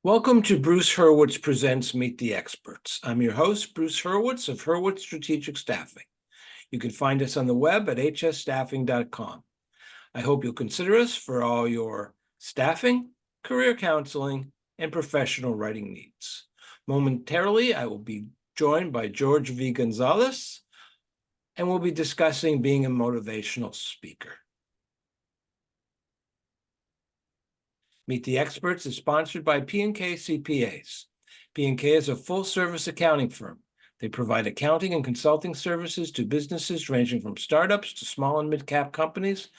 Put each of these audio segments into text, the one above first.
Welcome to Bruce Hurwitz Presents Meet the Experts. I'm your host, Bruce Hurwitz of Hurwitz Strategic Staffing. You can find us on the web at hsstaffing.com. I hope you'll consider us for all your staffing, career counseling, and professional writing needs. Momentarily, I will be joined by Jorge Gonzalez, and we'll be discussing being a motivational speaker. Meet the Experts is sponsored by P&K CPAs. P&K is a full-service accounting firm. They provide accounting and consulting services to businesses ranging from startups to small and mid-cap companies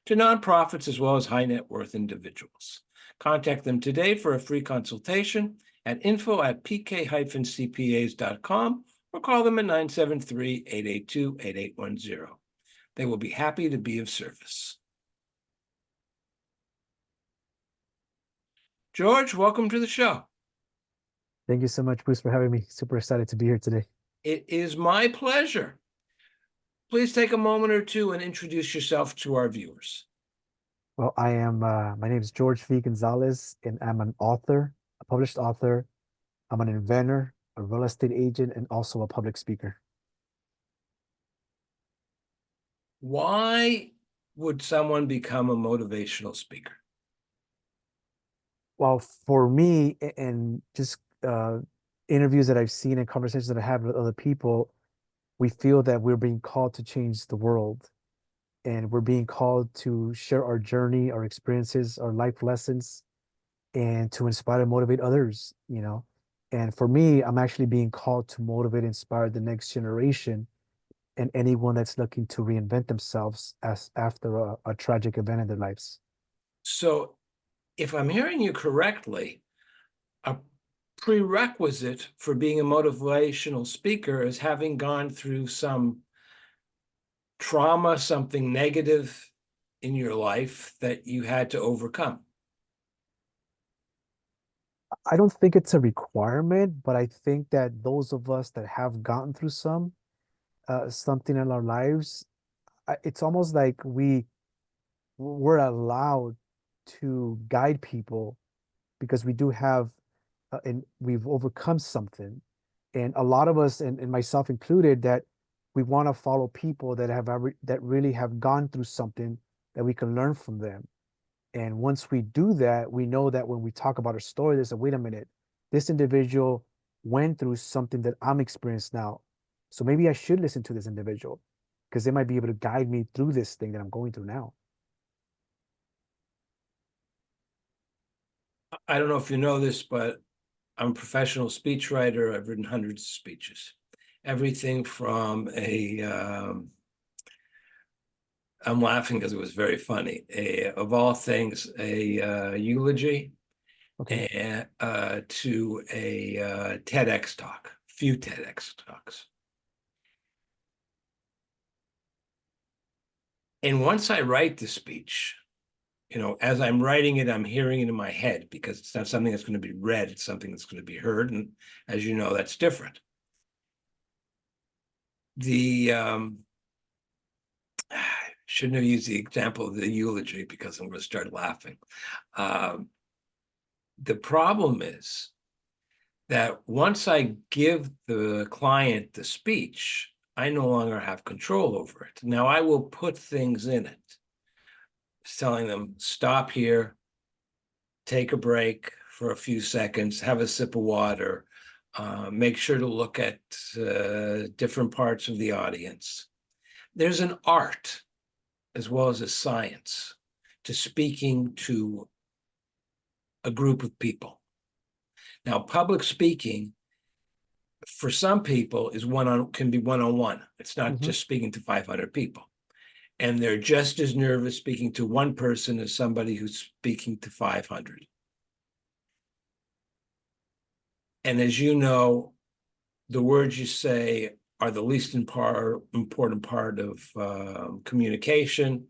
to nonprofits as well as high-net-worth individuals. Contact them today for a free consultation at info@pk-cpas.com or call them at 973-882-8810. They will be happy to be of service. George, welcome to the show. Thank you so much, Bruce, for having me. Super excited to be here today. It is my pleasure. Please take a moment or two and introduce yourself to our viewers. Well, my name is Jorge Gonzalez, and I'm an author, a published author. I'm an inventor, a real estate agent, and also a public speaker. Why would someone become a motivational speaker? Well, for me, and just interviews that I've seen and conversations that I have with other people, we feel that we're being called to change the world. And we're being called to share our journey, our experiences, our life lessons, and to inspire and motivate others, And for me, I'm actually being called to motivate and inspire the next generation and anyone that's looking to reinvent themselves after a tragic event in their lives. So if I'm hearing you correctly, a prerequisite for being a motivational speaker is having gone through some trauma, something negative in your life that you had to overcome. I don't think it's a requirement, but I think that those of us that have gotten through something in our lives, it's almost like we're allowed to guide people because we do have and we've overcome something. And a lot of us, and myself included, that we want to follow people that really have gone through something that we can learn from them. And once we do that, we know that when we talk about a story, there's wait a minute, this individual went through something that I'm experiencing now. So maybe I should listen to this individual because they might be able to guide me through this thing that I'm going through now. I don't know if you know this, but I'm a professional speechwriter. I've written hundreds of speeches. Everything from I'm laughing because it was very funny. Of all things, a eulogy, Okay. to a TEDx talk, few TEDx talks. And once I write the speech, as I'm writing it, I'm hearing it in my head because it's not something that's going to be read. It's something that's going to be heard. And as you know, that's different. I shouldn't have used the example of the eulogy because I'm going to start laughing. The problem is that once I give the client the speech, I no longer have control over it. Now I will put things in it, telling them, stop here, take a break for a few seconds, have a sip of water, make sure to look at different parts of the audience. There's an art as well as a science to speaking to a group of people. Now, public speaking, for some people, can be one-on-one. It's not just speaking to 500 people. And they're just as nervous speaking to one person as somebody who's speaking to 500. And as you know, the words you say are the least important part of communication.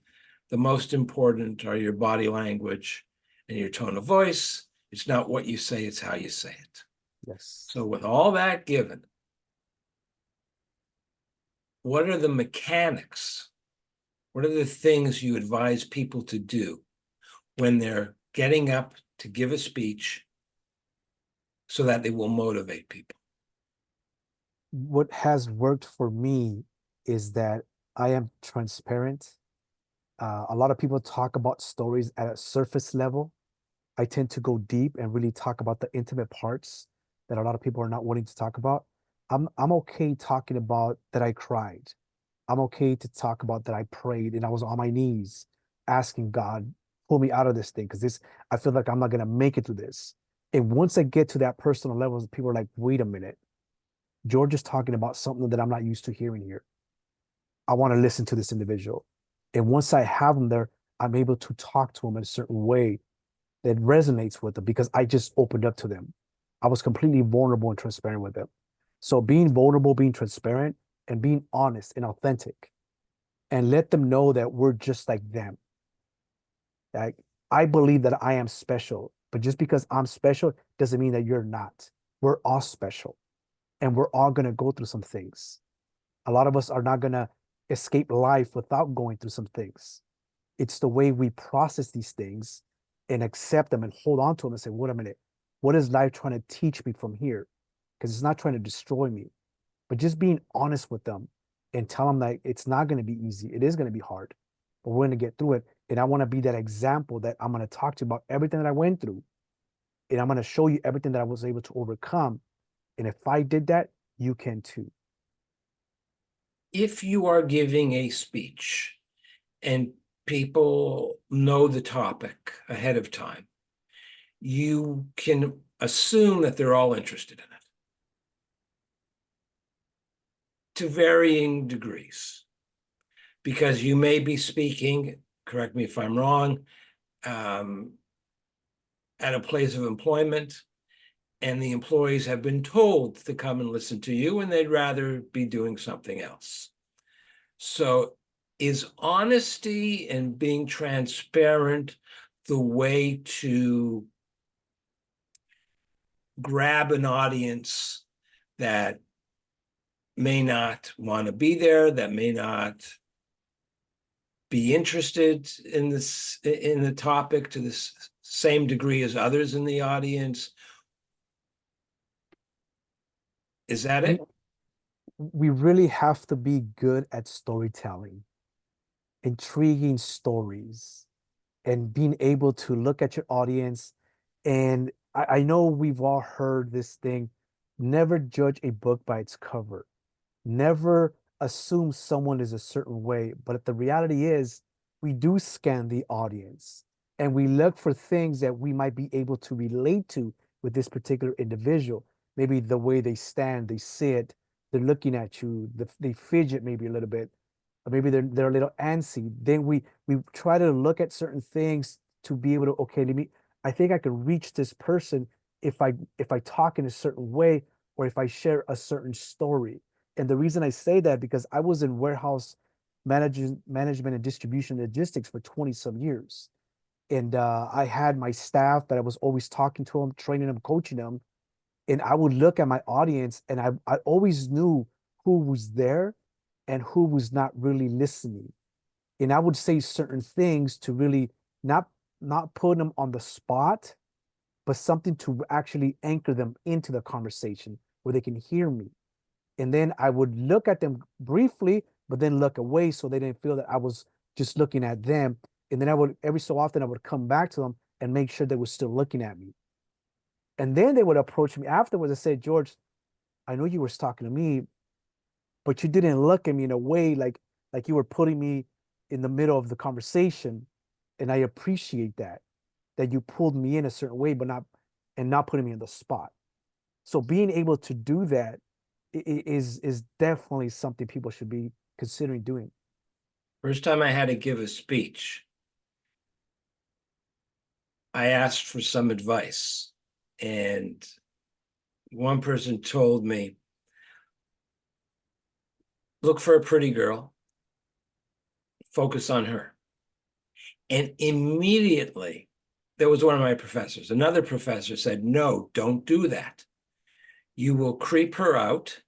The most important are your body language and your tone of voice. It's not what you say, it's how you say it. Yes. So with all that given, what are the mechanics? What are the things you advise people to do when they're getting up to give a speech so that they will motivate people? What has worked for me is that I am transparent. A lot of people talk about stories at a surface level. I tend to go deep and really talk about the intimate parts that a lot of people are not willing to talk about. I'm okay talking about that I cried. I'm okay to talk about that I prayed and I was on my knees asking God, pull me out of this thing because this I feel like I'm not gonna make it through this. And once I get to that personal level, people are like, wait a minute, George is talking about something that I'm not used to hearing here. I want to listen to this individual. And once I have them there, I'm able to talk to them in a certain way that resonates with them because I just opened up to them. I was completely vulnerable and transparent with them. So being vulnerable, being transparent, and being honest and authentic, and let them know that we're just like them. Like I believe that I am special, but just because I'm special doesn't mean that you're not. We're all special, and we're all gonna go through some things. A lot of us are not gonna escape life without going through some things. It's the way we process these things and accept them and hold on to them and say, wait a minute, what is life trying to teach me from here? Because it's not trying to destroy me, but just being honest with them and tell them that it's not going to be easy. It is going to be hard, but we're going to get through it. And I want to be that example that I'm going to talk to you about everything that I went through. And I'm going to show you everything that I was able to overcome. And if I did that, you can too. If you are giving a speech and people know the topic ahead of time, you can assume that they're all interested in it to varying degrees, because you may be speaking, correct me if I'm wrong, um, at a place of employment, and the employees have been told to come and listen to you, and they'd rather be doing something else. So is honesty and being transparent the way to grab an audience that may not want to be there, that may not be interested in the topic to the same degree as others in the audience? Is that We it? we really have to be good at storytelling, intriguing stories, and being able to look at your audience. And I know we've all heard this thing, never judge a book by its cover. Never assume someone is a certain way. But the reality is, we do scan the audience and we look for things that we might be able to relate to with this particular individual. Maybe the way they stand, they sit, they're looking at you, they fidget maybe a little bit, or maybe they're a little antsy. Then we try to look at certain things to be able to, okay, let me, I think I can reach this person if I talk in a certain way or if I share a certain story. And the reason I say that because I was in warehouse management and distribution logistics for 20 some years. And I had my staff that I was always talking to them, training them, coaching them. And I would look at my audience and I always knew who was there and who was not really listening. And I would say certain things to really not not put them on the spot, but something to actually anchor them into the conversation where they can hear me. And then I would look at them briefly, but then look away so they didn't feel that I was just looking at them. And then I would, every so often, I would come back to them and make sure they were still looking at me. And then they would approach me afterwards and say, George, I know you were talking to me, but you didn't look at me in a way like you were putting me in the middle of the conversation. And I appreciate that you pulled me in a certain way, but not putting me in the spot. So being able to do that is definitely something people should be considering doing. First time I had to give a speech, I asked for some advice, and one person told me, look for a pretty girl, focus on her. And immediately, there was one of my professors. Another professor said, no, don't do that. You will creep her out,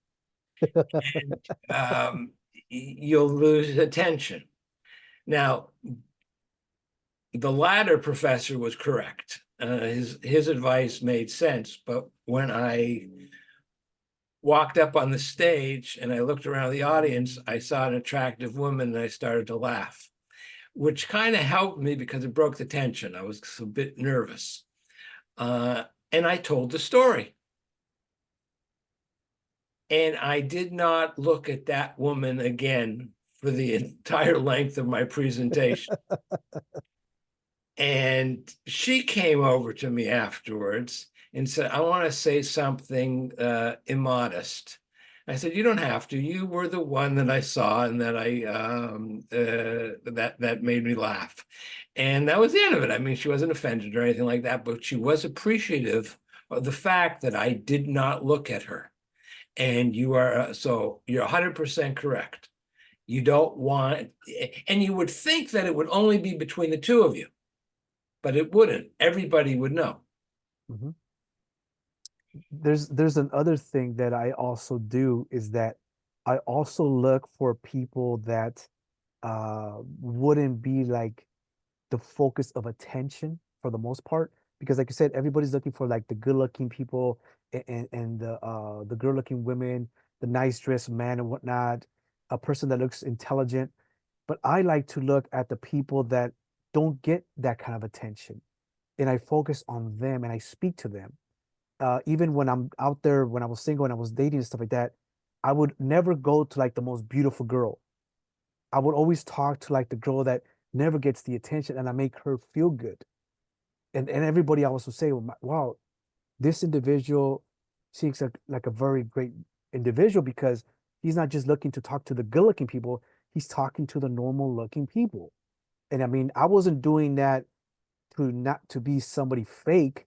and you'll lose attention. Now, the latter professor was correct. his advice made sense. But when I walked up on the stage and I looked around the audience, I saw an attractive woman and I started to laugh, which kind of helped me because it broke the tension. I was a bit nervous. And I told the story. And I did not look at that woman again for the entire length of my presentation. And she came over to me afterwards and said, I want to say something immodest. I said, you don't have to. You were the one that I saw and that that made me laugh. And that was the end of it. I mean, she wasn't offended or anything like that, but she was appreciative of the fact that I did not look at her. And you are, so you're 100% correct. You don't want, and you would think that it would only be between the two of you, but it wouldn't. Everybody would know. Mhm. There's another thing that I also do is that I also look for people that wouldn't be like the focus of attention for the most part, because like you said, everybody's looking for like the good looking people and the girl looking women, the nice dressed man and whatnot, a person that looks intelligent. But I like to look at the people that don't get that kind of attention, and I focus on them and I speak to them. Even when I'm out there, when I was single and I was dating and stuff like that, I would never go to like the most beautiful girl. I would always talk to like the girl that never gets the attention, and I make her feel good. And everybody also say, well, wow, this individual seems like a very great individual because he's not just looking to talk to the good looking people, he's talking to the normal looking people. And I mean, I wasn't doing that to not to be somebody fake,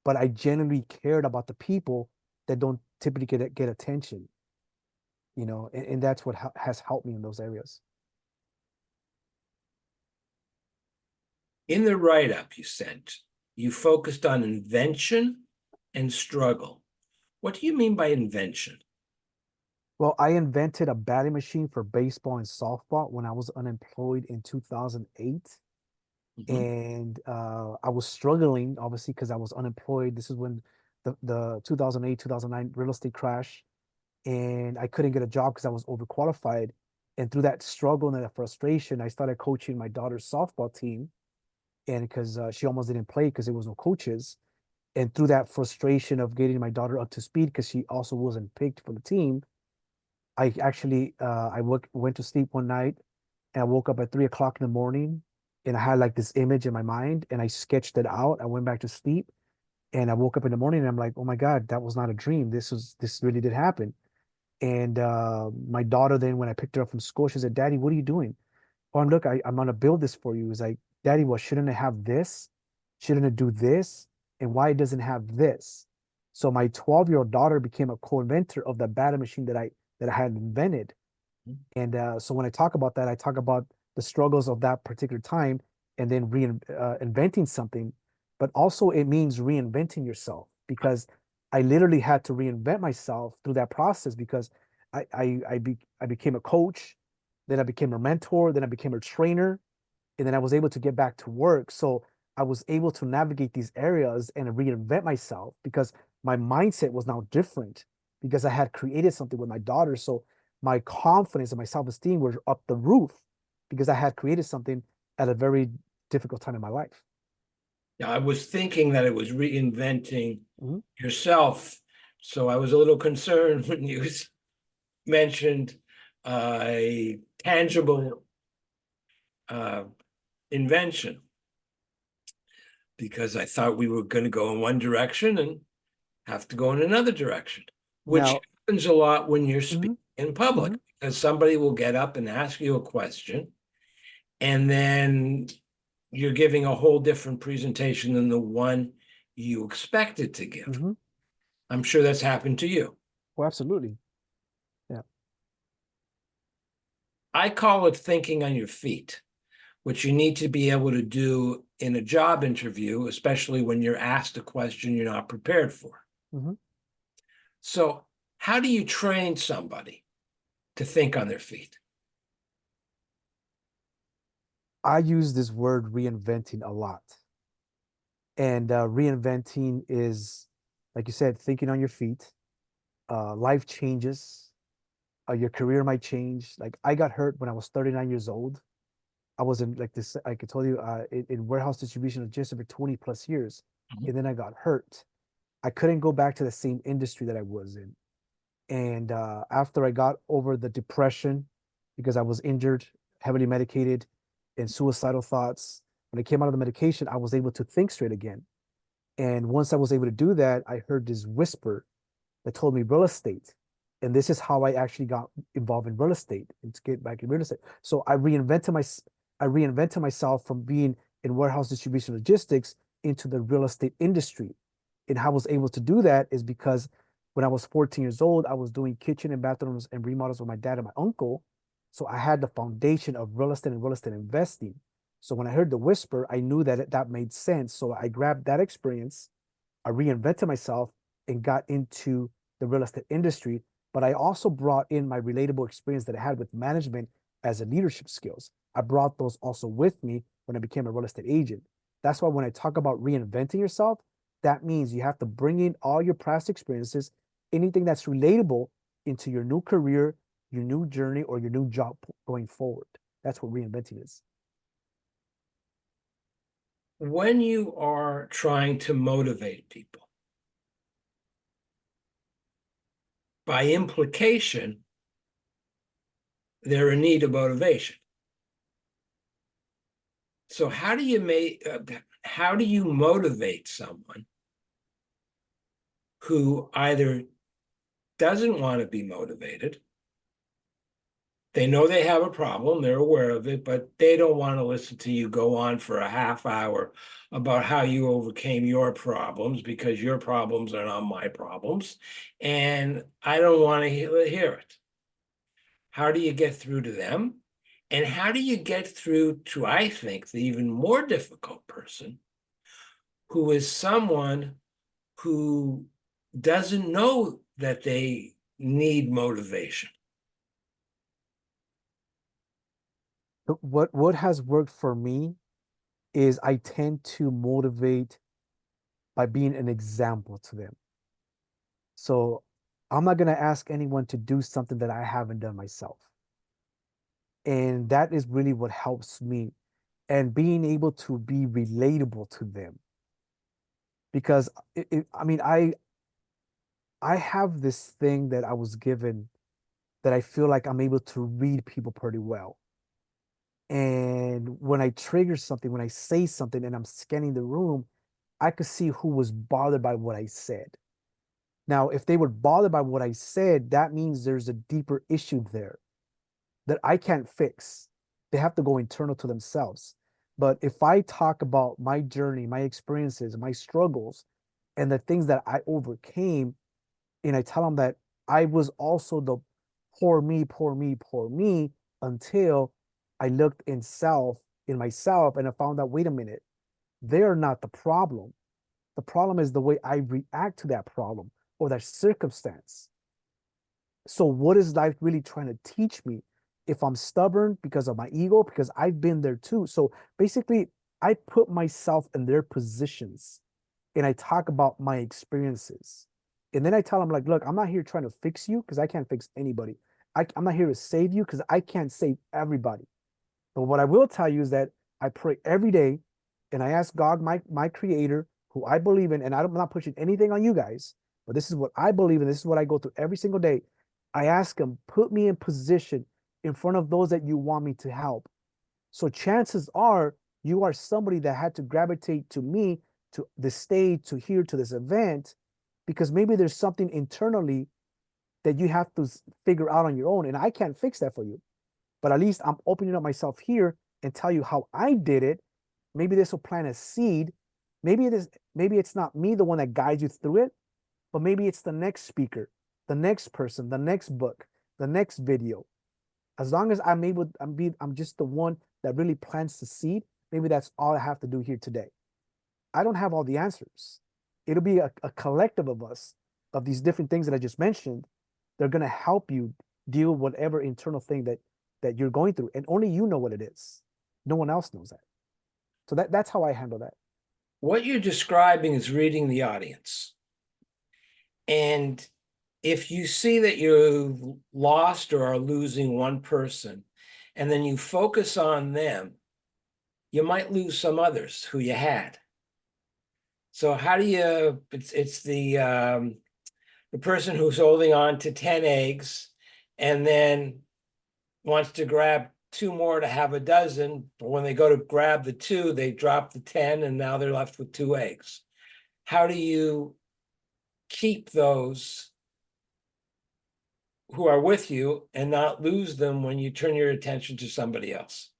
but I genuinely cared about the people that don't typically get attention, and that's what has helped me in those areas. In the write-up you sent, you focused on invention and struggle. What do you mean by invention? Well, I invented a batting machine for baseball and softball when I was unemployed in 2008. Mhm. And I was struggling, obviously, because I was unemployed. This is when the 2008, 2009 real estate crash, and I couldn't get a job because I was overqualified. And through that struggle and that frustration, I started coaching my daughter's softball team. And because she almost didn't play because there was no coaches. And through that frustration of getting my daughter up to speed because she also wasn't picked for the team, I actually went to sleep one night and I woke up at 3 o'clock in the morning and I had like this image in my mind and I sketched it out. I went back to sleep and I woke up in the morning and I'm like, oh my God, that was not a dream. This really did happen. And my daughter then, when I picked her up from school, she said, Daddy, what are you doing? Oh, look, I'm gonna build this for you. It's like, Daddy, well, shouldn't it have this? Shouldn't it do this? And why it doesn't have this? So my 12-year-old daughter became a co-inventor of the battle machine that I had invented. And so when I talk about that, I talk about the struggles of that particular time and then inventing something. But also it means reinventing yourself because I literally had to reinvent myself through that process because I became a coach, then I became a mentor, then I became a trainer, and then I was able to get back to work. So I was able to navigate these areas and reinvent myself because my mindset was now different because I had created something with my daughter. So my confidence and my self-esteem were up the roof because I had created something at a very difficult time in my life. Now, I was thinking that it was reinventing Mhm. yourself. So I was a little concerned when you mentioned a tangible uh, invention, because I thought we were going to go in one direction and have to go in another direction, which Now, happens a lot when you're speaking mhm, in public, mhm, because somebody will get up and ask you a question, and then you're giving a whole different presentation than the one you expected to give. mhm. I'm sure that's happened to you. Well, absolutely. Yeah. I call it thinking on your feet, which you need to be able to do in a job interview, especially when you're asked a question you're not prepared for. Mhm. So, how do you train somebody to think on their feet? I use this word reinventing a lot. And reinventing is, like you said, thinking on your feet. Life changes. Your career might change. Like I got hurt when I was 39 years old. I was in like this, I could tell you, in warehouse distribution logistics for 20 plus years. Mhm. And then I got hurt. I couldn't go back to the same industry that I was in. And after I got over the depression, because I was injured, heavily medicated, and suicidal thoughts, when I came out of the medication, I was able to think straight again. And once I was able to do that, I heard this whisper that told me real estate. And this is how I actually got involved in real estate and to get back in real estate. So I reinvented myself from being in warehouse distribution logistics into the real estate industry. And how I was able to do that is because when I was 14 years old, I was doing kitchen and bathrooms and remodels with my dad and my uncle. So I had the foundation of real estate and real estate investing. So when I heard the whisper, I knew that that made sense. So I grabbed that experience, I reinvented myself and got into the real estate industry. But I also brought in my relatable experience that I had with management as a leadership skills. I brought those also with me when I became a real estate agent. That's why when I talk about reinventing yourself, that means you have to bring in all your past experiences, anything that's relatable into your new career, your new journey, or your new job going forward. That's what reinventing is. When you are trying to motivate people, by implication, they're in need of motivation. So how do you motivate someone who either doesn't want to be motivated? They know they have a problem, they're aware of it, but they don't want to listen to you go on for a half hour about how you overcame your problems because your problems are not my problems. And I don't want to hear it. How do you get through to them? And how do you get through to, I think, the even more difficult person, who is someone who doesn't know that they need motivation? What has worked for me is I tend to motivate by being an example to them. So I'm not going to ask anyone to do something that I haven't done myself. And that is really what helps me and being able to be relatable to them. Because I mean, I have this thing that I was given that I feel like I'm able to read people pretty well. And when I trigger something, when I say something and I'm scanning the room, I could see who was bothered by what I said. Now, if they were bothered by what I said, that means there's a deeper issue there that I can't fix. They have to go internal to themselves. But if I talk about my journey, my experiences, my struggles, and the things that I overcame, and I tell them that I was also the poor me, poor me, poor me, until I looked in myself, and I found out, wait a minute, they're not the problem. The problem is the way I react to that problem or that circumstance. So, what is life really trying to teach me? If I'm stubborn because of my ego, because I've been there too. So, basically, I put myself in their positions and I talk about my experiences. And then I tell them, like, look, I'm not here trying to fix you because I can't fix anybody. I'm not here to save you because I can't save everybody. But what I will tell you is that I pray every day and I ask God, my creator, who I believe in, and I'm not pushing anything on you guys, but this is what I believe in. This is what I go through every single day. I ask him, put me in position in front of those that you want me to help. So chances are you are somebody that had to gravitate to me, to the stage, to here, to this event, because maybe there's something internally that you have to figure out on your own. And I can't fix that for you. But at least I'm opening up myself here and tell you how I did it. Maybe this will plant a seed. Maybe it's not me the one that guides you through it, but maybe it's the next speaker, the next person, the next book, the next video. As long as I'm just the one that really plants the seed. Maybe that's all I have to do here today. I don't have all the answers. It'll be a collective of us, of these different things that I just mentioned. They're going to help you deal with whatever internal thing that you're going through, and only you know what it is. No one else knows that. So that's how I handle that. what you're describing is reading the audience. And if you see that you've lost or are losing one person, and then you focus on them, you might lose some others who you had. So how do you, it's the person who's holding on to 10 eggs and then wants to grab two more to have a dozen, but when they go to grab the two, they drop the 10 and now they're left with two eggs. How do you keep those who are with you and not lose them when you turn your attention to somebody else?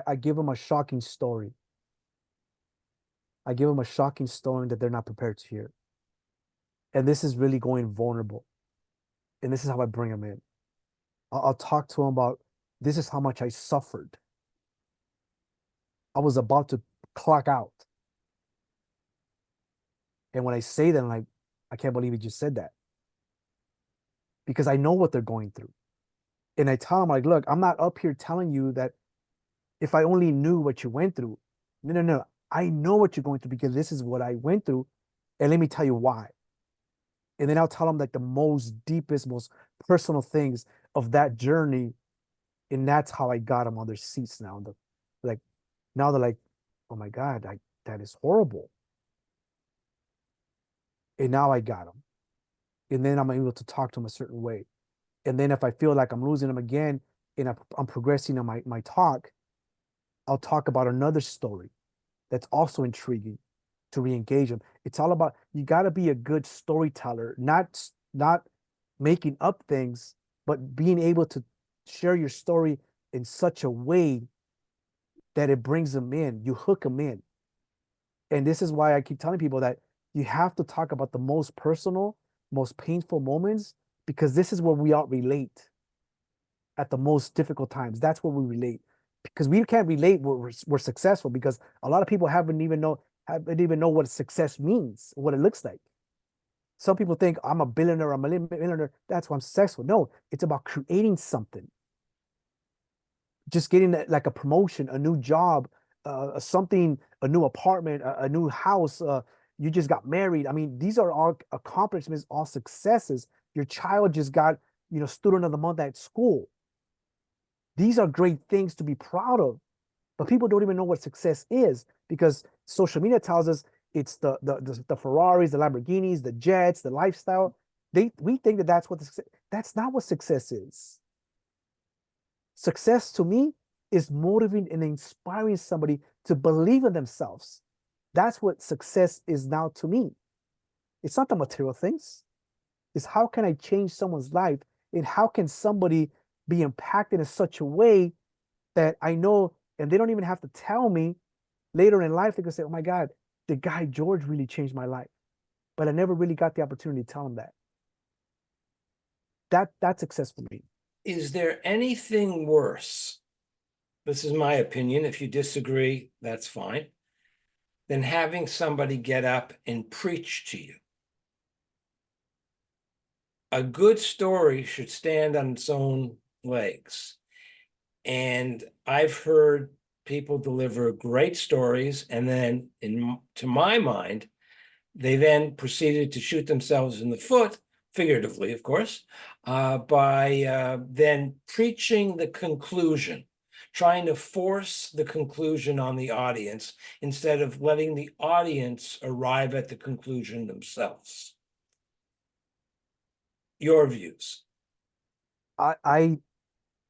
I give them a shocking story. I give them a shocking story that they're not prepared to hear. And this is really going vulnerable. And this is how I bring them in. I'll talk to them about this is how much I suffered. I was about to clock out. And when I say that, I'm like, I can't believe you just said that. Because I know what they're going through. And I tell them, like, look, I'm not up here telling you that if I only knew what you went through. No, no, no. I know what you're going through because this is what I went through. And let me tell you why. And then I'll tell them like the most deepest, most personal things of that journey. And that's how I got them on their seats now. Like now they're like, oh my God, that is horrible. And now I got them. And then I'm able to talk to them a certain way. And then if I feel like I'm losing them again and I'm progressing on my talk, I'll talk about another story that's also intriguing to re-engage them. It's all about you got to be a good storyteller, not making up things, but being able to share your story in such a way that it brings them in. You hook them in. And this is why I keep telling people that you have to talk about the most personal, most painful moments, because this is where we all relate at the most difficult times. That's where we relate. Because we can't relate where we're successful because a lot of people haven't even know what success means, what it looks like. Some people think I'm a billionaire, I'm a millionaire. That's why I'm successful. No, it's about creating something. Just getting like a promotion, a new job, something, a new apartment, a new house. You just got married. I mean, these are all accomplishments, all successes. Your child just got, student of the month at school. These are great things to be proud of, but people don't even know what success is because social media tells us it's the Ferraris, the Lamborghinis, the jets, the lifestyle. We think that that's not what success is. Success to me is motivating and inspiring somebody to believe in themselves. That's what success is now to me. It's not the material things. It's how can I change someone's life and how can somebody be impacted in such a way that I know, and they don't even have to tell me later in life, they can say, oh my God, the guy George really changed my life. But I never really got the opportunity to tell him that. That's success for me. Is there anything worse? This is my opinion. If you disagree, that's fine. Than having somebody get up and preach to you. A good story should stand on its own legs. And I've heard people deliver great stories, and then, to my mind, they then proceeded to shoot themselves in the foot, figuratively, of course, by then preaching the conclusion, trying to force the conclusion on the audience instead of letting the audience arrive at the conclusion themselves. Your views.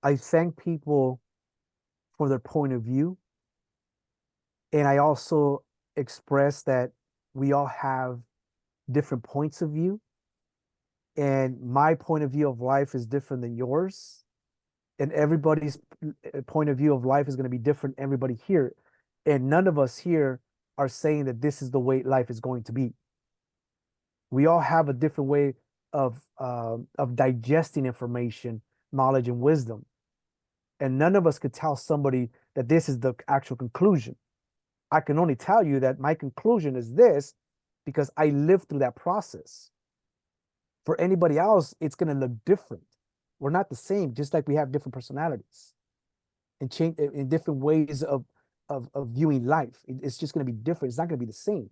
I thank people for their point of view. And I also express that we all have different points of view. And my point of view of life is different than yours. And everybody's point of view of life is going to be different, everybody here. And none of us here are saying that this is the way life is going to be. We all have a different way of digesting information, knowledge, and wisdom. And none of us could tell somebody that this is the actual conclusion. I can only tell you that my conclusion is this because I lived through that process. For anybody else, it's going to look different. We're not the same, just like we have different personalities and change in different ways of viewing life. It's just going to be different. It's not going to be the same.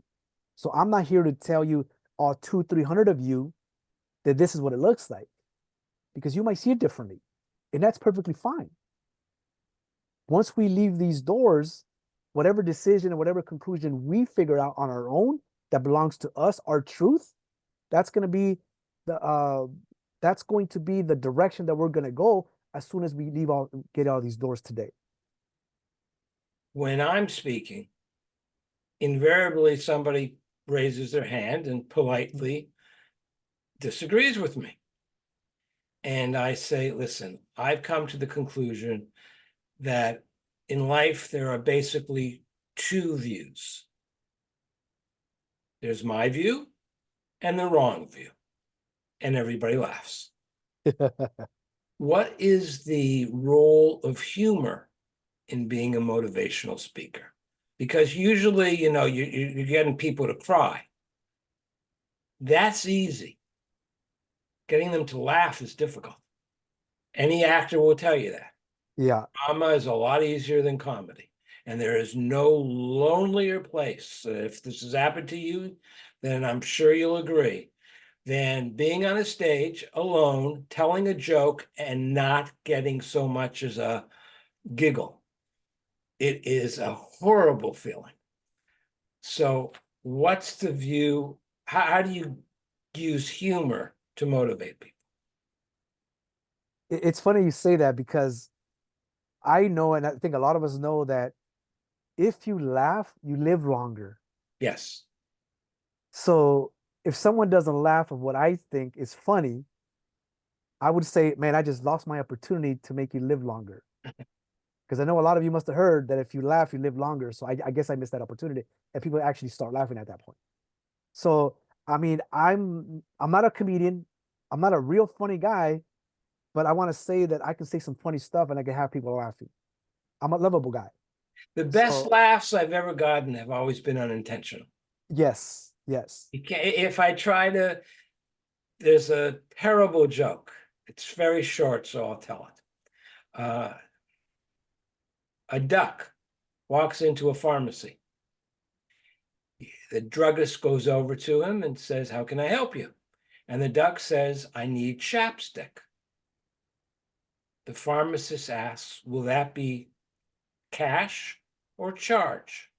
So I'm not here to tell you, all 300 of you, that this is what it looks like, because you might see it differently, and that's perfectly fine. Once we leave these doors, whatever decision and whatever conclusion we figure out on our own that belongs to us, our truth, that's going to be the direction that we're going to go as soon as we get out these doors today. When I'm speaking, invariably somebody raises their hand and politely disagrees with me. And I say, listen, I've come to the conclusion that in life there are basically two views. There's my view and the wrong view. And everybody laughs. What is the role of humor in being a motivational speaker? Because usually, you're getting people to cry. That's easy. Getting them to laugh is difficult. Any actor will tell you that. Yeah. Drama is a lot easier than comedy. And there is no lonelier place. If this has happened to you, then I'm sure you'll agree, than being on a stage alone, telling a joke and not getting so much as a giggle. It is a horrible feeling. So what's the view? How do you use humor to motivate people? It's funny you say that, because I know, and I think a lot of us know, that if you laugh, you live longer. Yes. So if someone doesn't laugh at what I think is funny, I would say, man, I just lost my opportunity to make you live longer. Because I know a lot of you must have heard that if you laugh, you live longer. So I guess I missed that opportunity, and people actually start laughing at that point. So I mean, I'm not a comedian. I'm not a real funny guy, but I want to say that I can say some funny stuff and I can have people laughing. I'm a lovable guy. The best So laughs I've ever gotten have always been unintentional. yes, yes. You can't, if I try to, there's a terrible joke. It's very short, so I'll tell it. A duck walks into a pharmacy. The druggist goes over to him and says, "How can I help you?" And the duck says, "I need chapstick." The pharmacist asks, "Will that be cash or charge?"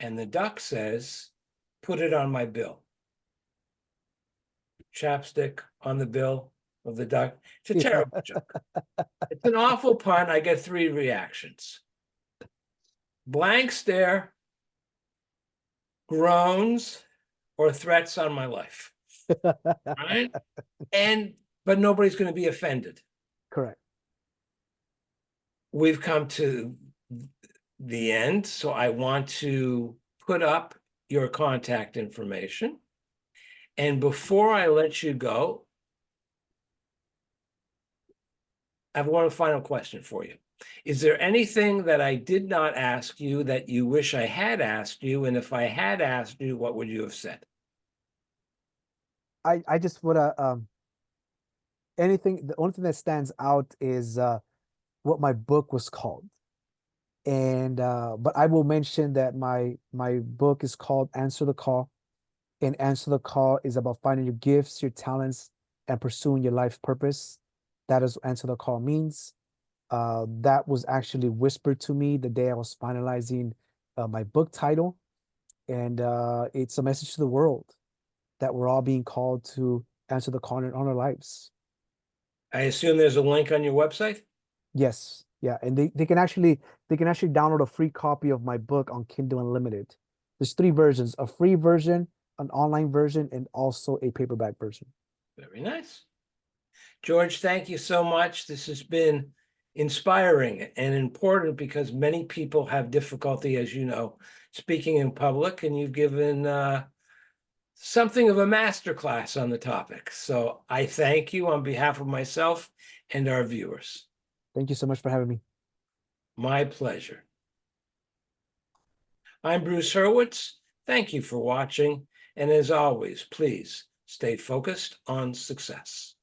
And the duck says, "Put it on my bill." Chapstick on the bill of the duck. It's a Yeah. terrible joke. It's an awful pun. I get three reactions: blank stare, groans, or threats on my life. Right? But nobody's going to be offended. Correct. We've come to the end, so I want to put up your contact information. And before I let you go, I have one final question for you. Is there anything that I did not ask you that you wish I had asked you? And if I had asked you, what would you have said? I just would the only thing that stands out is what my book was called. And but I will mention that my book is called Answer the Call. And Answer the Call is about finding your gifts, your talents, and pursuing your life purpose. That is what Answer the Call means. That was actually whispered to me the day I was finalizing my book title. And it's a message to the world that we're all being called to answer the call on our lives. I assume there's a link on your website? Yes. Yeah. And they can actually download a free copy of my book on Kindle Unlimited. There's three versions: a free version, an online version, and also a paperback version. Very nice. George, thank you so much. This has been inspiring and important because many people have difficulty, as you know, speaking in public, and you've given something of a masterclass on the topic. So I thank you on behalf of myself and our viewers. Thank you so much for having me. My pleasure. I'm Bruce Hurwitz. Thank you for watching. And as always, please stay focused on success.